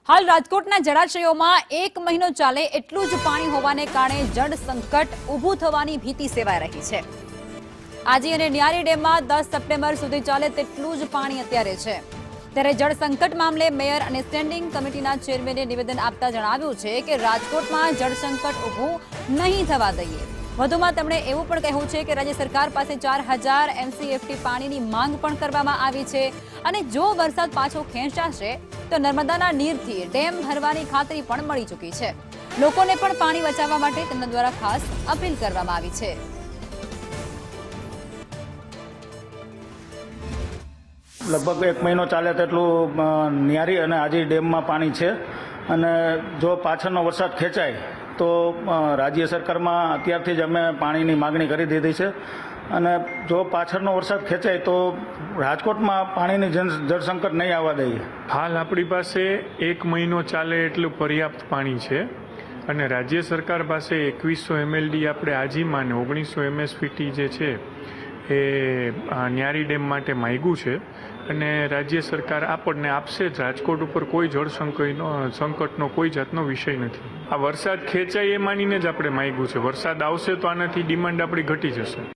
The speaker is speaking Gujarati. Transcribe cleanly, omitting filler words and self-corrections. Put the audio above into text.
હાલ રાજકોટના જળાશયોમાં 1 મહિનો ચાલે એટલું જ પાણી હોવાને કારણે જળ સંકટ ઊભું થવાની ભીતિ સેવાઈ રહી છે। આજી અને ન્યારી ડેમમાં 10 સપ્ટેમ્બર સુધી ચાલે તેટલું જ પાણી અત્યારે છે। ત્યારે જળ સંકટ મામલે મેયર અને સ્ટેન્ડિંગ કમિટીના ચેરમેને નિવેદન આપતા જણાવ્યું છે કે રાજકોટમાં જળ સંકટ ઊભું નહીં થવા દઈએ। વધુમાં તેમણે એવું પણ કહ્યું છે કે રાજ્ય સરકાર પાસે 4000 MCFT પાણીની માંગ પણ કરવામાં આવી છે અને જો વરસાદ પાછો ખેંચાશે તો નર્મદાના નીરથી ડેમ ભરવાની ખાતરી પણ મળી ચૂકી છે। લોકોને પણ પાણી બચાવવા માટે તેમના દ્વારા ખાસ અપીલ કરવામાં આવી છે। લગભગ 1 મહિનો ચાલે તેટલું ન્યારી અને આજી ડેમમાં પાણી છે અને જો પાછળનો વરસાદ ખેંચાય તો રાજ્ય સરકારમાં અત્યારથી જ અમે પાણીની માગણી કરી દીધી છે અને જો પાછળનો વરસાદ ખેંચાય તો રાજકોટમાં પાણીની જળ સંકટ નહીં આવવા દઈએ। હાલ આપણી પાસે 1 મહિનો ચાલે એટલું પર્યાપ્ત પાણી છે અને રાજ્ય સરકાર પાસે 2100 MLD આપણે આજીમાં અને 1900 MSFT જે છે એ ન્યારી ડેમ માટે માંગ્યું છે અને રાજ્ય સરકાર આપણને આપશે જ। રાજકોટ ઉપર કોઈ જળ સંકટનો કોઈ જાતનો વિષય નથી। આ વરસાદ ખેંચાય એ માનીને જ આપણે માંગ્યું છે। વરસાદ આવશે તો આનાથી ડિમાન્ડ આપણી ઘટી જશે।